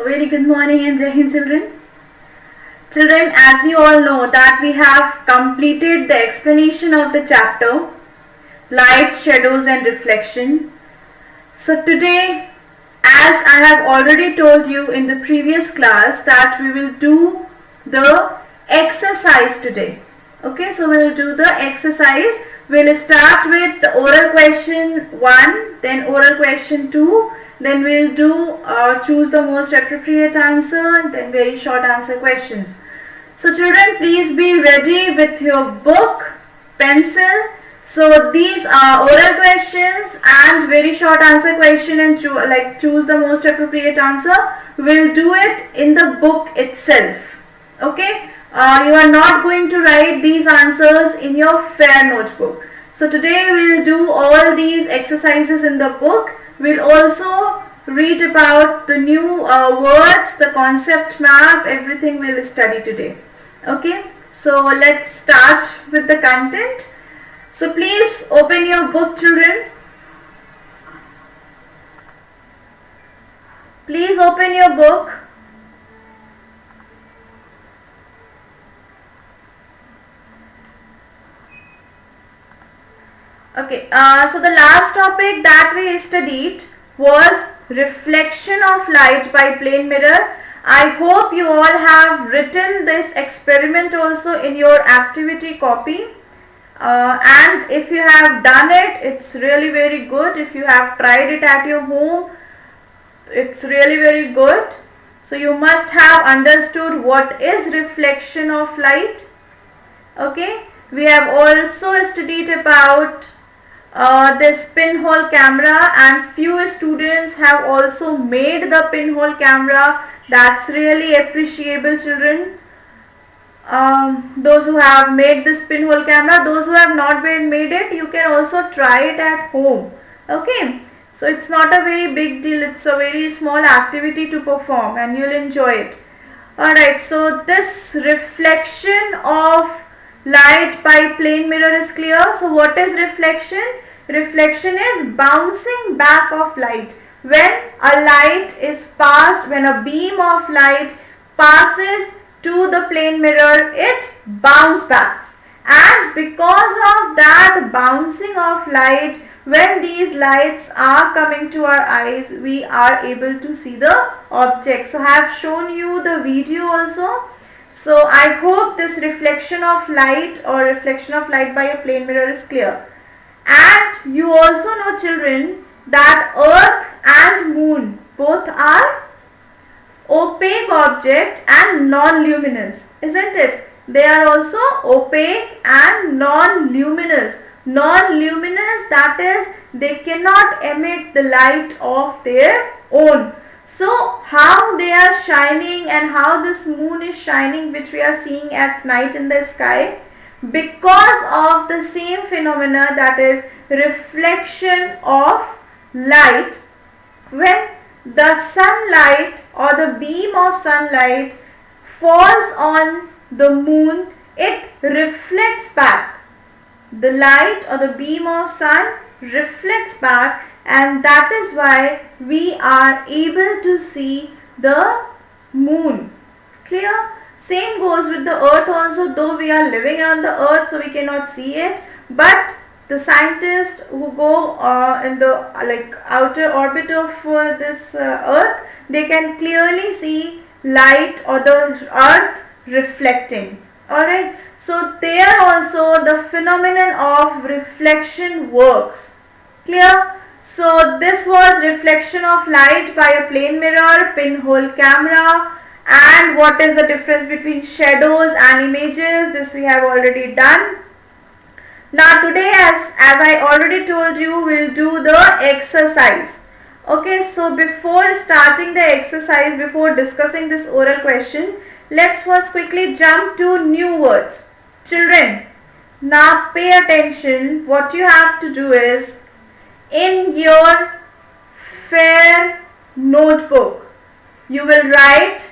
Very good morning and Jai Hind children. Children, as you all know that we have completed the explanation of the chapter Light, Shadows and Reflection. So today, as I have already told you in the previous class, that we will do the exercise today. Okay, so we will do the exercise. We will start with the oral question 1, then oral question 2, then we will do choose the most appropriate answer, then very short answer questions. So children, please be ready with your book, pencil. So these are oral questions and very short answer question, and choose the most appropriate answer. We'll do it in the book itself. Okay. You are not going to write these answers in your fair notebook. So today we will do all these exercises in the book. We'll also read about the new words, the concept map, everything we'll study today. Okay, so let's start with the content. So please open your book, children. Please open your book. Okay, so the last topic that we studied was reflection of light by plane mirror. I hope you all have written this experiment also in your activity copy. And if you have done it, it's really very good. If you have tried it at your home, it's really very good. So you must have understood what is reflection of light. Okay, we have also studied about this pinhole camera, and few students have also made the pinhole camera. That's really appreciable, children. Those who have made this pinhole camera, those who have not made it, you can also try it at home. Okay, so it's not a very big deal, it's a very small activity to perform and you'll enjoy it. Alright, so this reflection of light by plane mirror is clear. So what is reflection? Reflection is bouncing back of light. When a light is passed, when a beam of light passes to the plane mirror, it bounces back. And because of that bouncing of light, when these lights are coming to our eyes, we are able to see the object. So I have shown you the video also. So I hope this reflection of light or reflection of light by a plane mirror is clear. And you also know, children, that earth and moon both are opaque object and non-luminous, isn't it? They are also opaque and non-luminous. Non-luminous, that is, they cannot emit the light of their own. So how they are shining and how this moon is shining, which we are seeing at night in the sky, because of the same phenomena, that is reflection of light. When the sunlight or the beam of sunlight falls on the moon, it reflects back. The light or the beam of sun reflects back, and that is why we are able to see the moon. Clear? Same goes with the earth also, though we are living on the earth, so we cannot see it, but the scientists who go in the outer orbit of this earth, they can clearly see light or the earth reflecting. Alright, so there also the phenomenon of reflection works. Clear? So this was reflection of light by a plane mirror, pinhole camera. And what is the difference between shadows and images? This we have already done. Now today, as I already told you, we'll do the exercise. Okay, so before starting the exercise, before discussing this oral question, let's first quickly jump to new words. Children, now pay attention. What you have to do is, in your fair notebook, you will write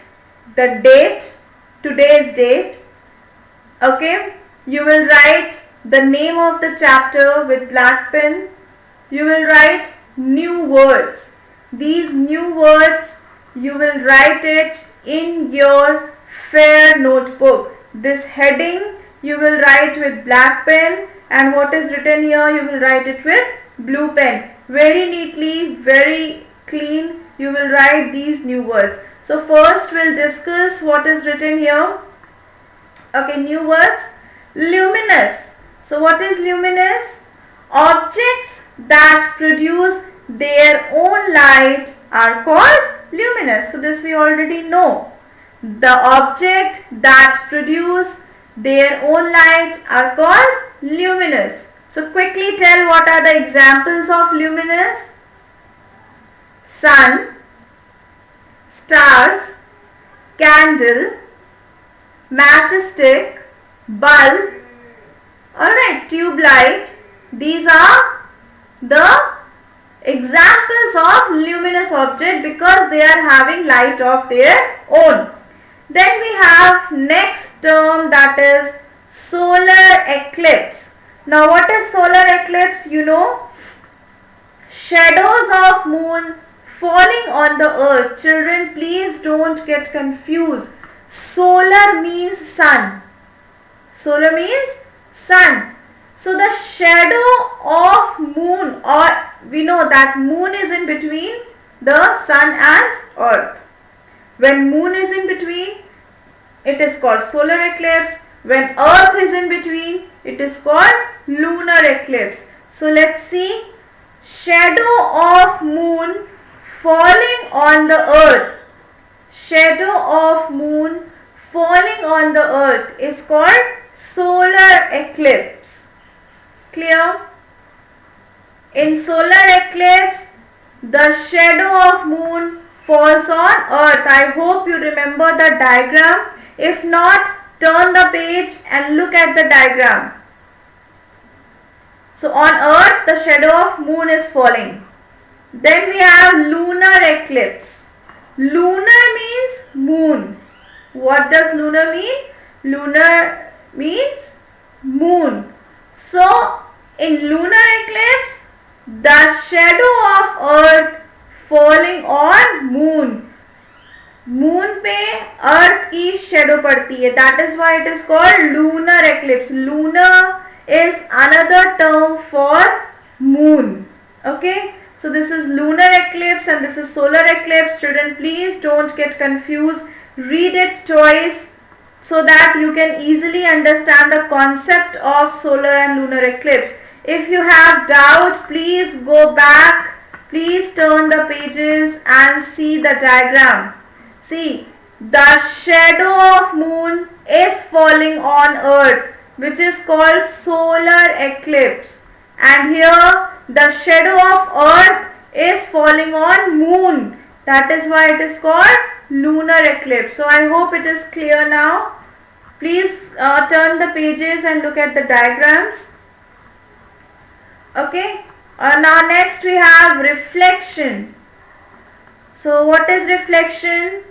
the date, today's date. Okay, you will write the name of the chapter with black pen. You will write new words. These new words you will write it in your fair notebook. This heading you will write with black pen, and what is written here you will write it with blue pen. Very neatly, very clean, you will write these new words. So first we'll discuss what is written here. Okay, new words. Luminous. So what is luminous? Objects that produce their own light are called luminous. So this we already know. The object that produce their own light are called luminous. So quickly tell what are the examples of luminous. Sun, stars, candle, matchstick, bulb, alright, tube light. These are the examples of luminous object because they are having light of their own. Then we have next term, that is solar eclipse. Now what is solar eclipse? You know, shadows of moon falling on the earth. Children, please don't get confused. Solar means sun. Solar means sun. So the shadow of moon, or we know that moon is in between the sun and earth. When moon is in between, it is called solar eclipse. When earth is in between, it is called lunar eclipse. So let's see. Shadow of moon falling on the earth. Shadow of moon falling on the earth is called solar eclipse. Clear? In solar eclipse, the shadow of moon falls on earth. I hope you remember the diagram. If not, turn the page and look at the diagram. So on earth, the shadow of moon is falling. Then we have lunar eclipse. Lunar means moon. What does lunar mean? Lunar means moon. So in lunar eclipse, the shadow of earth falling on moon. Moon पे earth की shadow पड़ती है. That is why it is called lunar eclipse. Lunar is another term for moon. Okay. So this is lunar eclipse and this is solar eclipse. Children, please don't get confused. Read it twice so that you can easily understand the concept of solar and lunar eclipse. If you have doubt, please go back. Please turn the pages and see the diagram. See, the shadow of moon is falling on earth, which is called solar eclipse. And here the shadow of earth is falling on moon. That is why it is called lunar eclipse. So I hope it is clear now. Please turn the pages and look at the diagrams. Okay. Now next we have reflection. So what is reflection?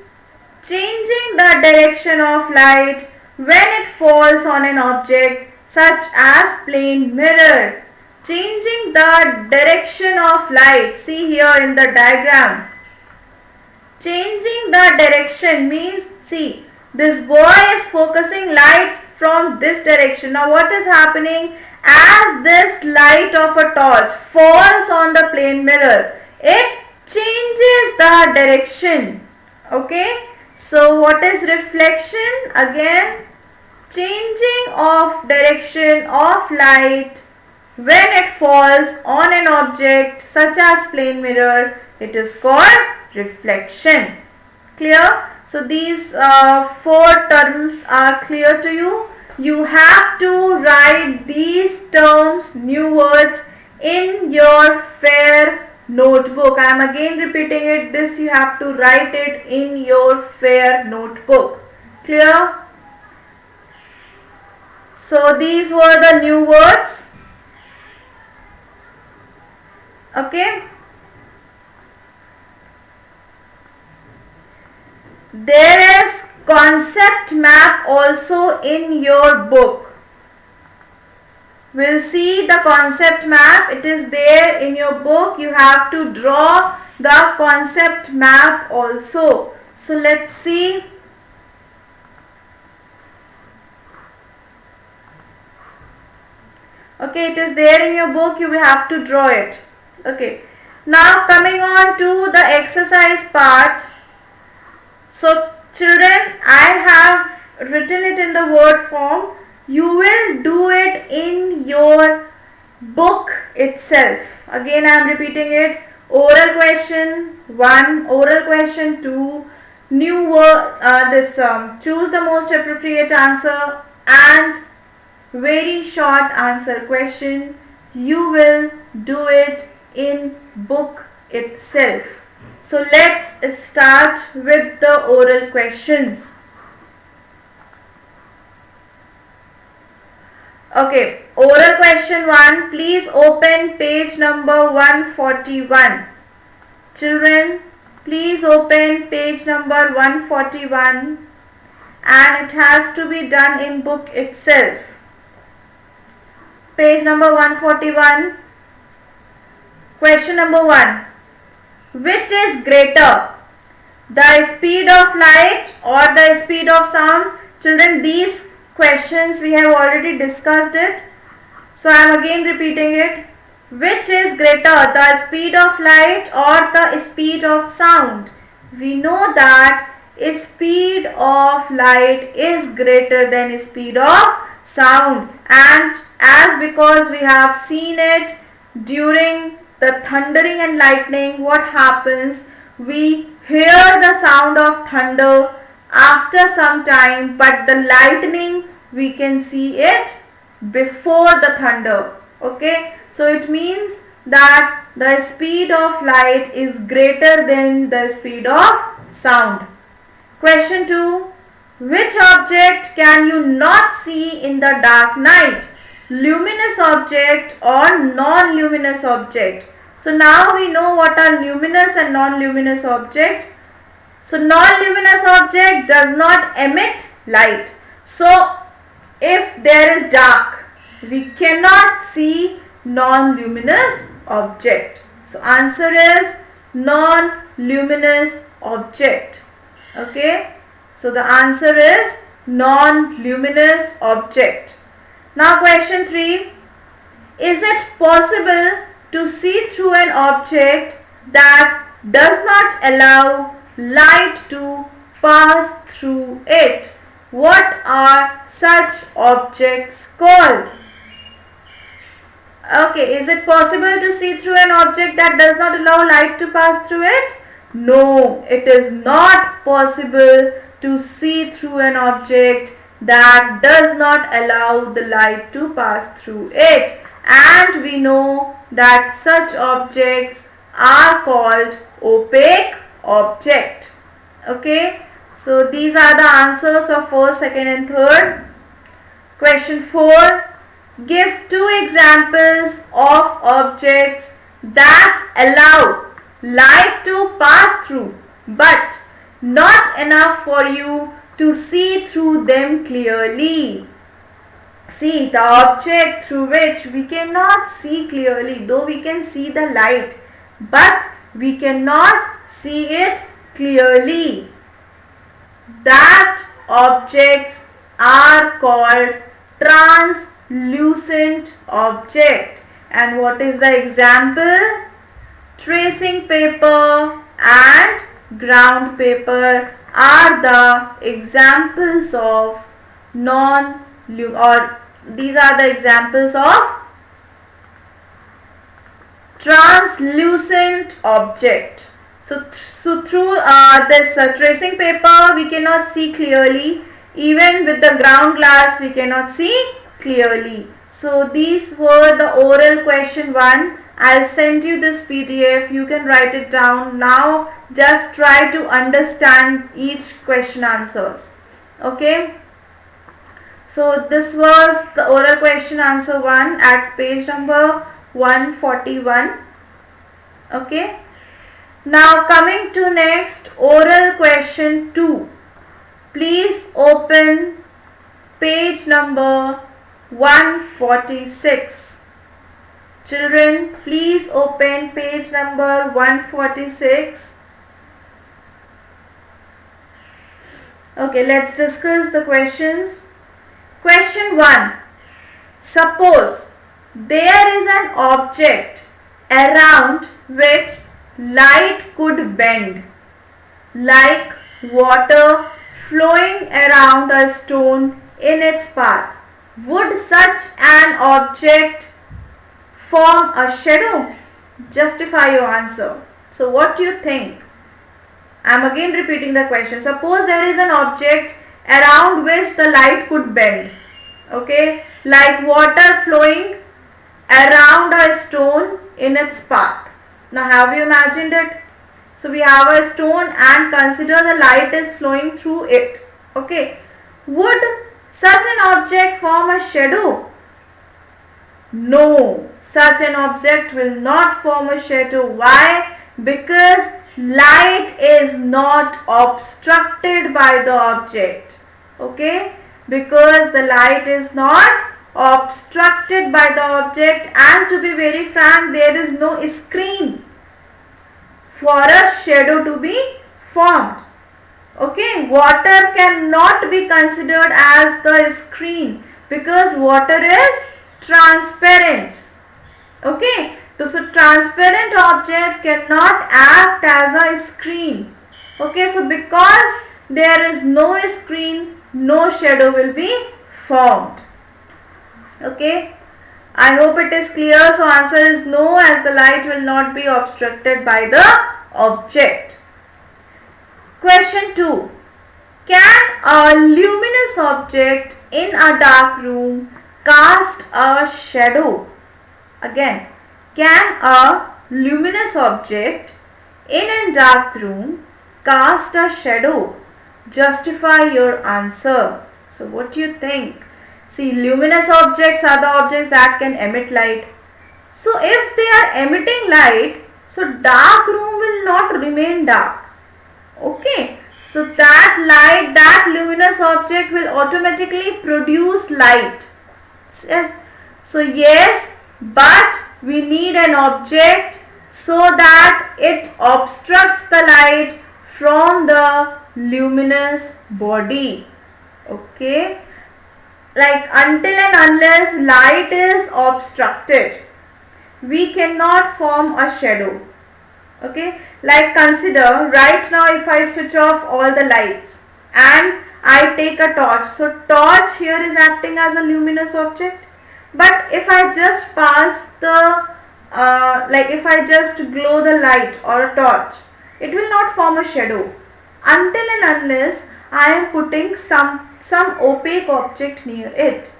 Changing the direction of light when it falls on an object such as plane mirror. Changing the direction of light. See here in the diagram. Changing the direction means, see, this boy is focusing light from this direction. Now what is happening? As this light of a torch falls on the plane mirror, it changes the direction. Okay. So what is reflection? Again, changing of direction of light when it falls on an object such as plane mirror. It is called reflection. Clear? So these four terms are clear to you. You have to write these terms, new words, in your fair notebook. I am again repeating it. This you have to write it in your fair notebook. Clear? So these were the new words. Okay. There is concept map also in your book. We'll see the concept map. It is there in your book. You have to draw the concept map also. So let's see. Okay, it is there in your book, you will have to draw it. Okay, now coming on to the exercise part. So children, I have written it in the word form. You will do it in your book itself. Again I am repeating it. Oral question 1, oral question 2, new word, choose the most appropriate answer, and very short answer question. You will do it in book itself. So let's start with the oral questions. Okay, oral question 1. Please open page number 141. Children, please open page number 141, and it has to be done in book itself. Page number 141. Question number 1. Which is greater, the speed of light or the speed of sound? Children, these questions we have already discussed it. So I am again repeating it. Which is greater, the speed of light or the speed of sound? We know that speed of light is greater than speed of sound, and as because we have seen it during the thundering and lightning, what happens? We hear the sound of thunder after some time, but the lightning we can see it before the thunder. Okay, so it means that the speed of light is greater than the speed of sound. Question 2. Which object can you not see in the dark night? Luminous object or non-luminous object? So now we know what are luminous and non-luminous object. So non-luminous object does not emit light. So if there is dark, we cannot see non-luminous object. So answer is non-luminous object. Okay. So the answer is non-luminous object. Now question 3. Is it possible to see through an object that does not allow light to pass through it? What are such objects called? Okay, is it possible to see through an object that does not allow light to pass through it? No, it is not possible to see through an object that does not allow the light to pass through it. And we know that such objects are called opaque object. Okay, so these are the answers of first, second and third. Question 4. Give 2 examples of objects that allow light to pass through but not enough for you to see through them clearly. See, the object through which we cannot see clearly, though we can see the light, but we cannot see it clearly. That objects are called translucent object. And what is the example? Tracing paper and ground paper are the examples of these are the examples of translucent object. So through this tracing paper we cannot see clearly. Even with the ground glass we cannot see clearly. So these were the oral question 1. I'll send you this PDF. You can write it down. Now just try to understand each question answers. Okay. So this was the oral question answer 1 at page number 141. Okay. Now coming to next oral question 2. Please open page number 146. Children, please open page number 146. Okay, let's discuss the questions. Question 1. Suppose there is an object around which light could bend, like water flowing around a stone in its path. Would such an object form a shadow? Justify your answer. So what do you think? I am again repeating the question. Suppose there is an object around which the light could bend. Okay, like water flowing around a stone in its path. Now have you imagined it? So we have a stone and consider the light is flowing through it. Okay, would such an object form a shadow? No, such an object will not form a shadow. Why? Because light is not obstructed by the object. Okay, because the light is not obstructed by the object, and to be very frank, there is no screen for a shadow to be formed. Okay, water cannot be considered as the screen because water is transparent. Okay, so transparent object cannot act as a screen. Okay, so because there is no screen, no shadow will be formed. Okay, I hope it is clear. So answer is no, as the light will not be obstructed by the object. Question 2. Can a luminous object in a dark room cast a shadow? Again, can a luminous object in a dark room cast a shadow? Justify your answer. So what do you think? See, luminous objects are the objects that can emit light. So if they are emitting light, so dark room will not remain dark. Okay, so that light, that luminous object will automatically produce light. Yes. So yes, but we need an object so that it obstructs the light from the luminous body. Okay, like until and unless light is obstructed, we cannot form a shadow. Okay, like consider right now if I switch off all the lights and I take a torch. So torch here is acting as a luminous object. But if I just pass the if I just glow the light or a torch, it will not form a shadow until and unless I am putting some opaque object near it.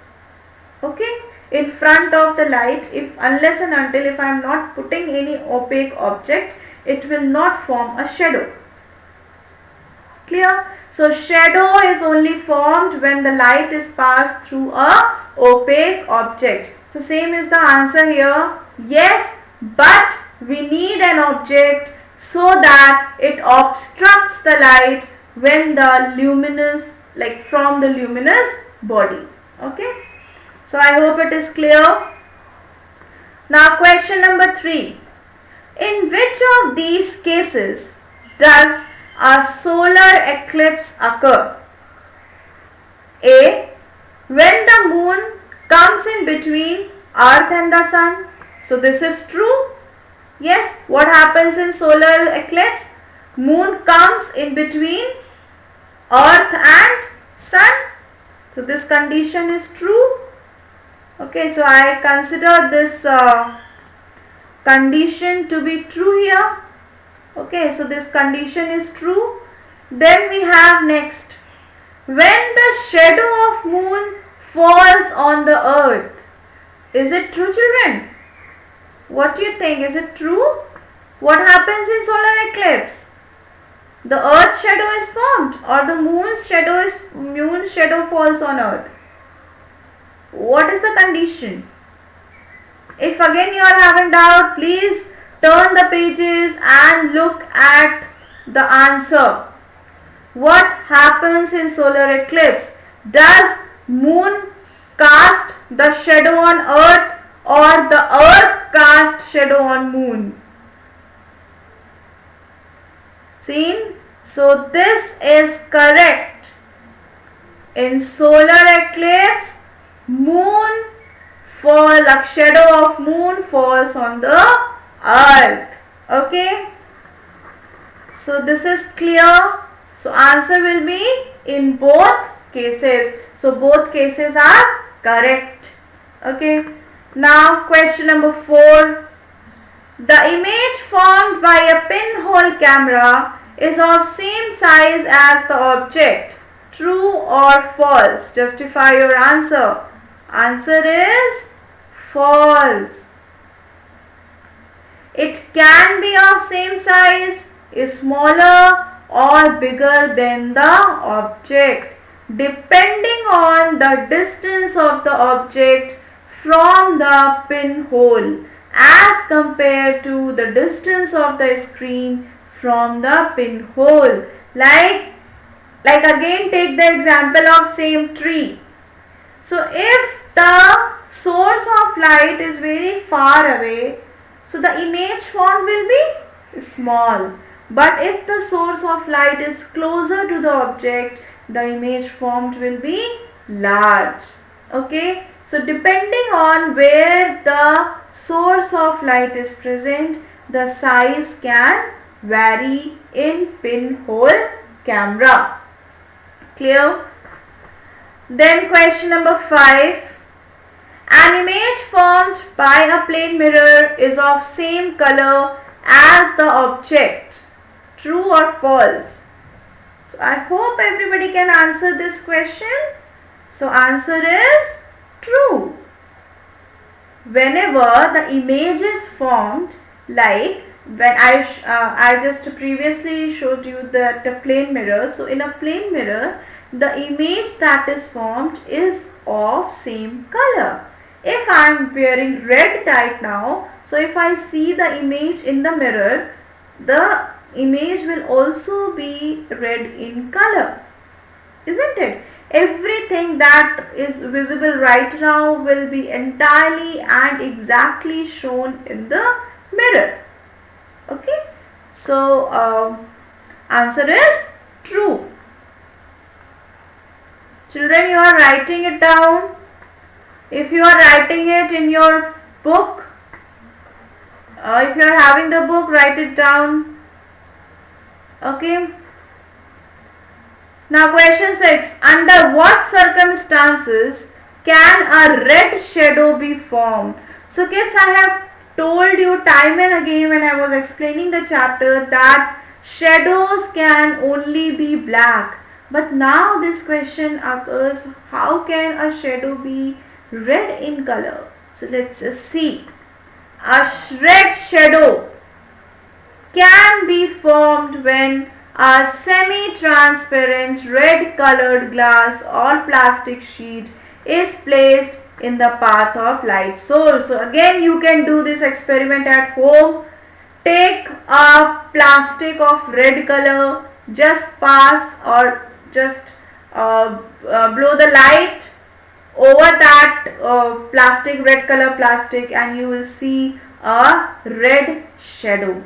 Okay, in front of the light, unless and until if I am not putting any opaque object, it will not form a shadow. Clear? So shadow is only formed when the light is passed through a opaque object. So same is the answer here. Yes, but we need an object so that it obstructs the light when the luminous, from the luminous body. Okay. So I hope it is clear. Now question number 3. In which of these cases does a solar eclipse occur? A. When the moon comes in between earth and the sun. So this is true. Yes, what happens in solar eclipse? Moon comes in between earth and sun. So this condition is true. Okay, so I consider this condition to be true here. Okay, so this condition is true. Then we have next, when the shadow of moon falls on the earth. Is it true, children? What do you think? Is it true? What happens in solar eclipse? The earth shadow is formed or the moon shadow falls on earth. What is the condition? If again you are having doubt, please turn the pages and look at the answer. What happens in solar eclipse? Does moon cast the shadow on earth or the earth cast shadow on moon? Seen? So this is correct. In solar eclipse, moon fall, the shadow of moon falls on the earth. Okay. So this is clear. So answer will be in both cases. So both cases are correct. Okay. Now question number 4. The image formed by a pinhole camera is of same size as the object. True or false? Justify your answer. Answer is false. It can be of same size, is smaller or bigger than the object, depending on the distance of the object from the pinhole as compared to the distance of the screen from the pinhole. Like again, take the example of same tree. So if the source of light is very far away, so the image formed will be small. But if the source of light is closer to the object, the image formed will be large. Okay. So depending on where the source of light is present, the size can vary in pinhole camera. Clear? Then question number 5. An image formed by a plane mirror is of same color as the object. True or false? So I hope everybody can answer this question. So answer is true. Whenever the image is formed, like when I just previously showed you that the plane mirror. So in a plane mirror, the image that is formed is of same color. If I am wearing red right now, so if I see the image in the mirror, the image will also be red in color, isn't it? Everything that is visible right now will be entirely and exactly shown in the mirror. Okay. So answer is true. Children, you are writing it down. If you are writing it in your book, if you are having the book, write it down. Okay. Now question 6. Under what circumstances can a red shadow be formed? So kids, I have told you time and again when I was explaining the chapter that shadows can only be black. But now this question occurs, how can a shadow be red in color? So let's see. A red shadow can be formed when a semi-transparent red colored glass or plastic sheet is placed in the path of light source. So again, you can do this experiment at home. Take a plastic of red color, just pass or just blow the light over that red color plastic and you will see a red shadow.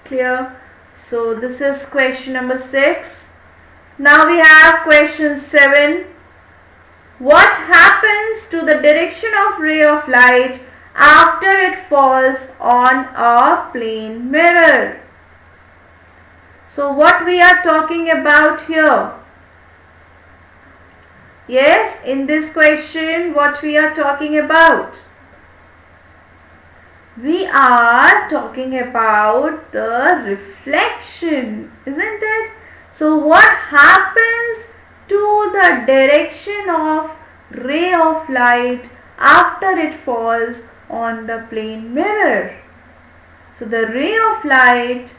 Clear? So this is question number 6. Now we have question 7. What happens to the direction of ray of light after it falls on a plane mirror? So what we are talking about here? Yes, in this question, what we are talking about? We are talking about the reflection, isn't it? So what happens to the direction of ray of light after it falls on the plane mirror? So the ray of light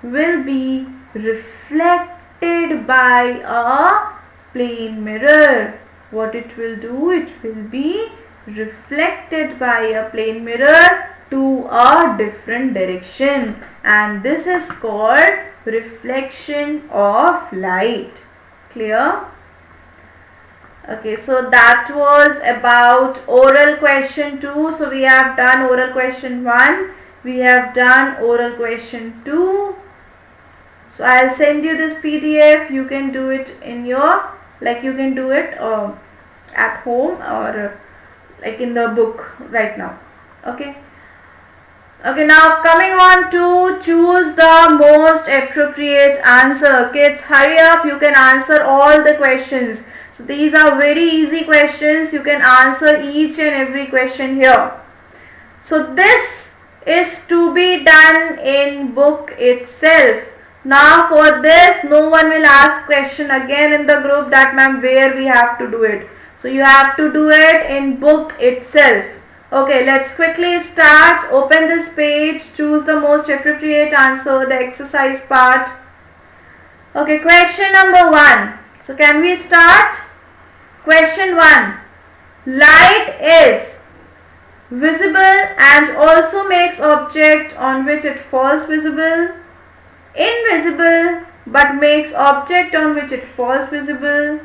will be reflected by a plane mirror. What it will do? It will be reflected by a plane mirror to a different direction, and this is called reflection of light. Clear? Okay, so that was about oral question 2. So we have done oral question 1. We have done oral question 2. So I'll send you this PDF. You can do it in your, like you can do it at home or like in the book right now. Okay. Okay, now coming on to choose the most appropriate answer. Kids, hurry up. You can answer all the questions. So these are very easy questions. You can answer each and every question here. So this is to be done in book itself. Now for this, no one will ask question again in the group that ma'am where we have to do it. So you have to do it in book itself. Okay, let's quickly start. Open this page, choose the most appropriate answer, the exercise part. Okay, question number 1. So can we start? Question 1. Light is visible and also makes object on which it falls visible. Invisible but makes object on which it falls visible.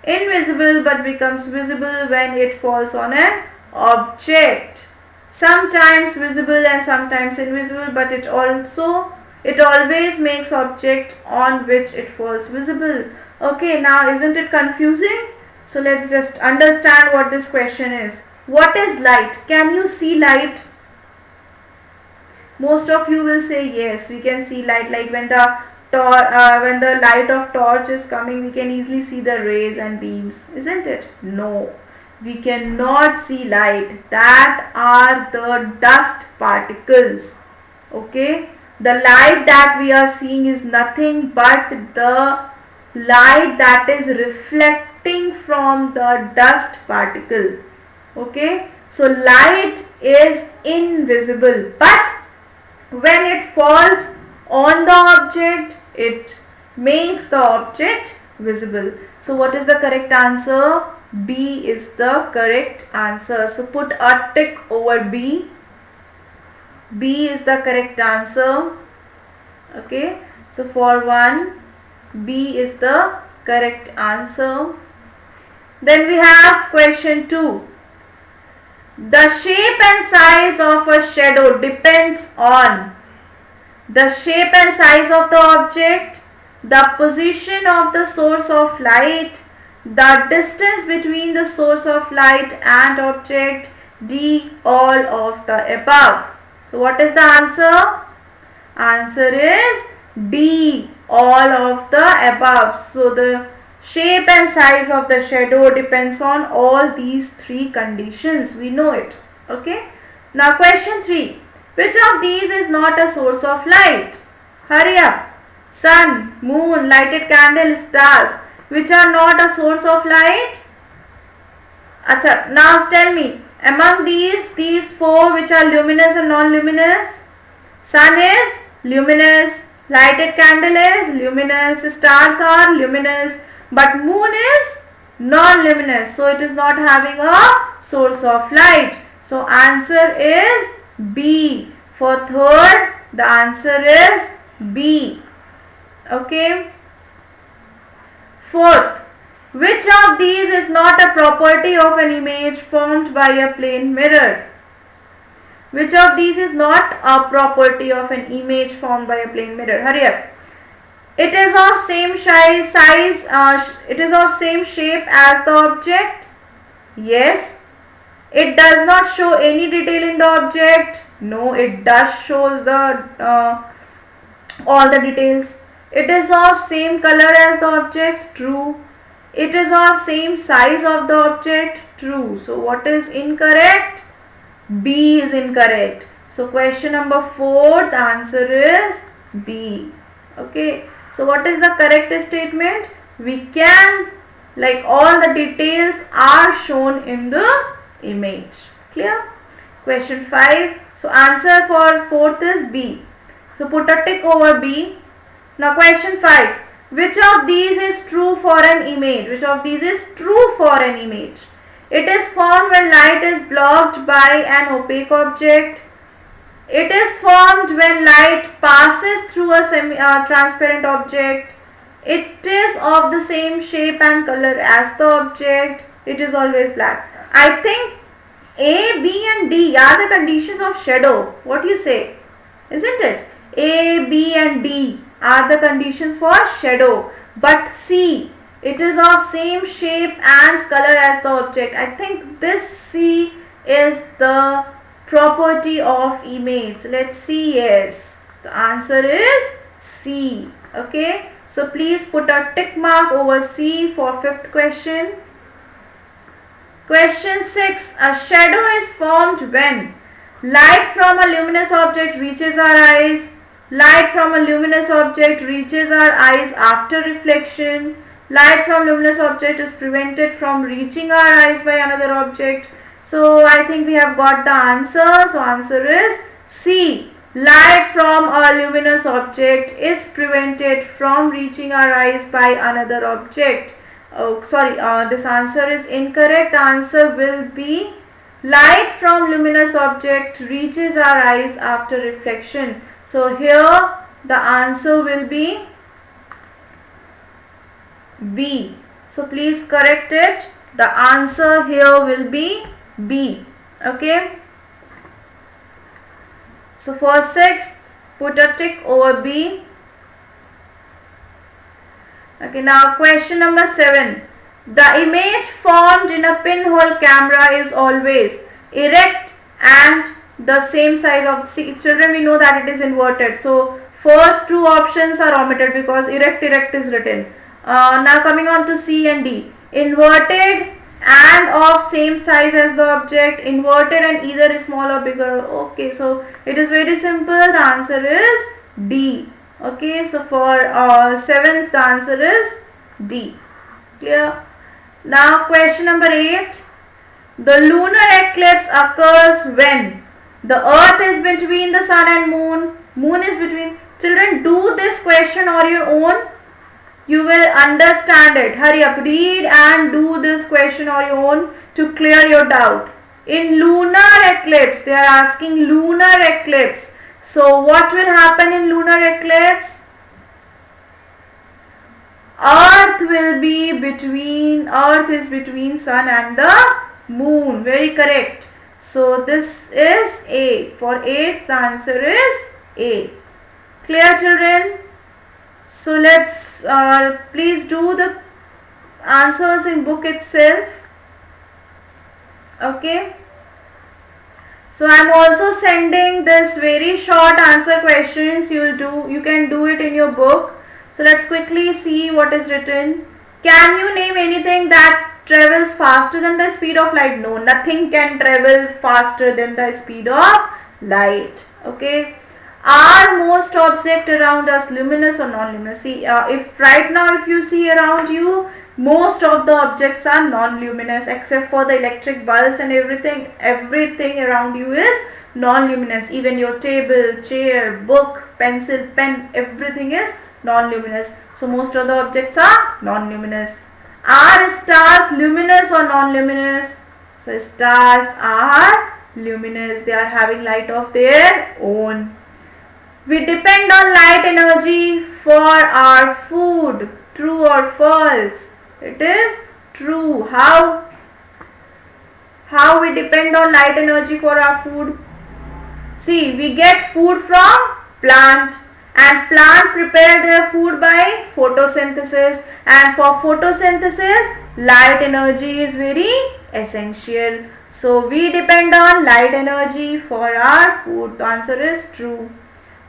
Invisible but becomes visible when it falls on an object. Sometimes visible and sometimes invisible, but it always makes object on which it falls visible. Okay, now isn't it confusing? So let's just understand what this question is. What is light? Can you see light? Most of you will say yes, we can see light. Like when the light of torch is coming, we can easily see the rays and beams, isn't it? No, we cannot see light. That are the dust particles. Okay, the light that we are seeing is nothing but the light that is reflecting from the dust particle. Okay, so light is invisible, but when it falls on the object, it makes the object visible. So what is the correct answer? B is the correct answer. So put a tick over B. B is the correct answer. Okay, so for 1, B is the correct answer. Then we have question 2. The shape and size of a shadow depends on the shape and size of the object, the position of the source of light, the distance between the source of light and object, D, all of the above. So what is the answer? Answer is D, all of the above. So the shape and size of the shadow depends on all these 3 conditions. We know it. Okay. Now question 3. Which of these is not a source of light? Hurry up. Sun, moon, lighted candle, stars. Which are not a source of light? Achha, now tell me. Among these 4 which are luminous and non-luminous? Sun is luminous. Lighted candle is luminous. Stars are luminous. But moon is non-luminous. So it is not having a source of light. So answer is B. For third, the answer is B. Okay. Fourth, which of these is not a property of an image formed by a plane mirror? Which of these is not a property of an image formed by a plane mirror? Hurry up. It is of same size. It is of same shape as the object. Yes. It does not show any detail in the object. No, it does shows the all the details. It is of same color as the objects. True. It is of same size of the object. True. So what is incorrect? B is incorrect. So question number 4, the answer is B. Okay. So what is the correct statement? We can, like, all the details are shown in the image. Clear? Question 5. So answer for 4th is B. So put a tick over B. Now question 5. Which of these is true for an image? Which of these is true for an image? It is formed when light is blocked by an opaque object. It is formed when light passes through a transparent object. it is of the same shape and color as the object, it is always black. I think A, B and D are the conditions of shadow. What do you say? Isn't it? A, B and D are the conditions for shadow. But C, it is of same shape and color as the object. I think this C is the property of image. Let's see. Yes, the answer is C. Okay, so please put a tick mark over C for fifth question. Question 6. A shadow is formed when light from a luminous object reaches our eyes. Light from a luminous object reaches our eyes after reflection. Light from luminous object is prevented from reaching our eyes by another object. So I think we have got the answer. So answer is C. Light from a luminous object is prevented from reaching our eyes by another object. Oh, sorry, this answer is incorrect. The answer will be light from luminous object reaches our eyes after reflection. So here the answer will be B. So please correct it. The answer here will be B. Okay. So for sixth, put a tick over B. Okay, now question number 7. The image formed in a pinhole camera is always erect and the same size of, see, children, we know that it is inverted. So first two options are omitted because erect is written. Now coming on to C and D. Inverted and of same size as the object. Inverted and either is small or bigger. Okay, so it is very simple. The answer is D. Okay, so for 7th, the answer is D. Clear? Now question number 8. The lunar eclipse occurs when the earth is between the sun and moon. Moon is between. Children, do this question on your own. You will understand it. Hurry up, read and do this question on your own to clear your doubt. In lunar eclipse, they are asking lunar eclipse. So what will happen in lunar eclipse? Earth is between sun and the moon. Very correct. So this is A. For 8th, the answer is A. Clear, children? So let's please do the answers in book itself. Okay. So I am also sending this very short answer questions. You can do it in your book. So let's quickly see what is written. Can you name anything that travels faster than the speed of light? No, nothing can travel faster than the speed of light. Okay. Are most objects around us luminous or non-luminous? See, if right now if you see around you, most of the objects are non-luminous except for the electric bulbs and everything. Everything around you is non-luminous. Even your table, chair, book, pencil, pen, everything is non-luminous. So most of the objects are non-luminous. Are stars luminous or non-luminous? So stars are luminous. They are having light of their own. We depend on light energy for our food. True or false? It is true. How we depend on light energy for our food? See, we get food from plant and plant prepare their food by photosynthesis, and for photosynthesis light energy is very essential. So we depend on light energy for our food. The answer is true.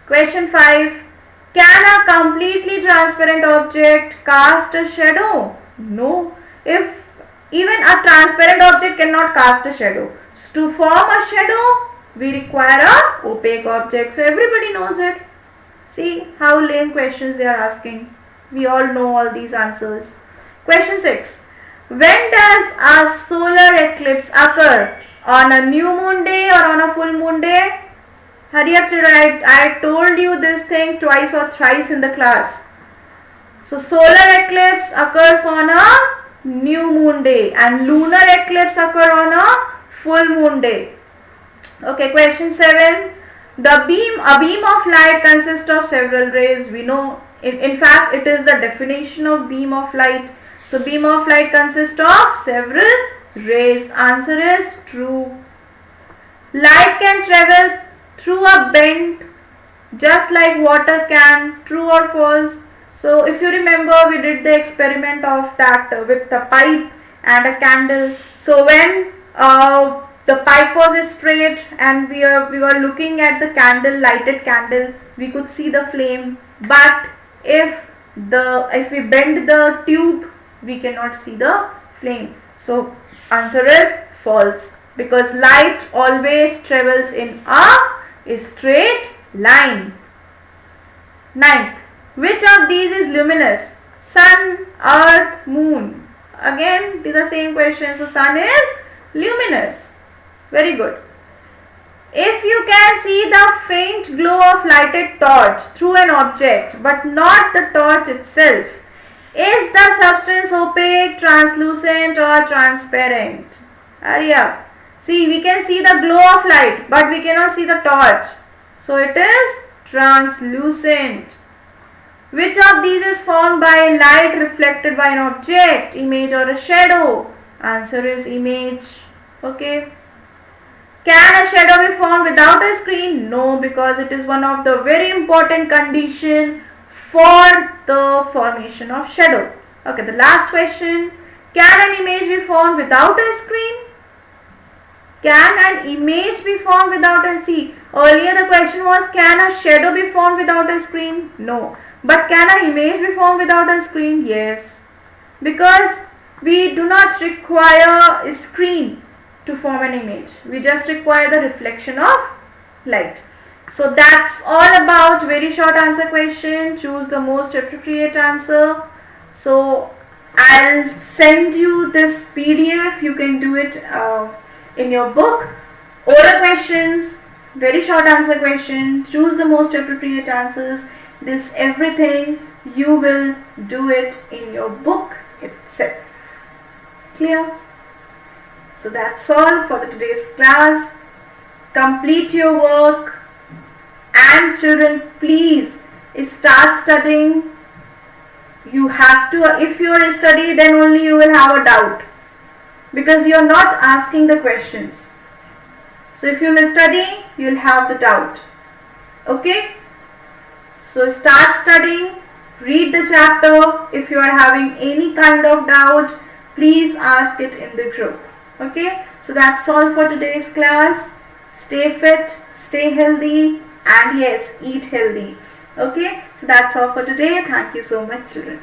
Question 5. Can a completely transparent object cast a shadow? No. If even a transparent object cannot cast a shadow. So to form a shadow, we require a opaque object. So everybody knows it. See how lame questions they are asking. We all know all these answers. Question 6. When does a solar eclipse occur? On a new moon day or on a full moon day? Hurry up, children. I told you this thing twice or thrice in the class. So solar eclipse occurs on a new moon day and lunar eclipse occur on a full moon day. Okay, question 7. A beam of light consists of several rays. We know In fact, it is the definition of beam of light. So beam of light consists of several rays. Answer is true. Light can travel through a bend just like water can. True or false? So if you remember, we did the experiment of that with the pipe and a candle. So when the pipe was straight and we were looking at the candle, lighted candle, we could see the flame. But if we bend the tube, we cannot see the flame. So answer is false, because light always travels in a straight line. Ninth, which of these is luminous? Sun, earth, moon. Again the same question. So sun is luminous. Very good. If you can see the faint glow of lighted torch through an object but not the torch itself, is the substance opaque, translucent or transparent? Hurry up. See, we can see the glow of light but we cannot see the torch. So it is translucent. Which of these is formed by light reflected by an object, image or a shadow? Answer is image. Okay. Can a shadow be formed without a screen? No, because it is one of the very important condition for the formation of shadow. Okay, the last question. Can an image be formed without a screen? Can an image be formed without a screen? Earlier the question was, can a shadow be formed without a screen? No. But can an image be formed without a screen? Yes. Because we do not require a screen to form an image. We just require the reflection of light. So that's all about very short answer question. Choose the most appropriate answer. So I'll send you this PDF. You can do it in your book. Oral questions, very short answer question. Choose the most appropriate answers. This everything you will do it in your book itself. Clear? So that's all for today's class. Complete your work, and children, please start studying. You have to, if you are studying, then only you will have a doubt, because you are not asking the questions. So if you will study, you will have the doubt. Okay? So start studying, read the chapter. If you are having any kind of doubt, please ask it in the group. Okay, so that's all for today's class. Stay fit, stay healthy, and yes, eat healthy. Okay, so that's all for today. Thank you so much, children.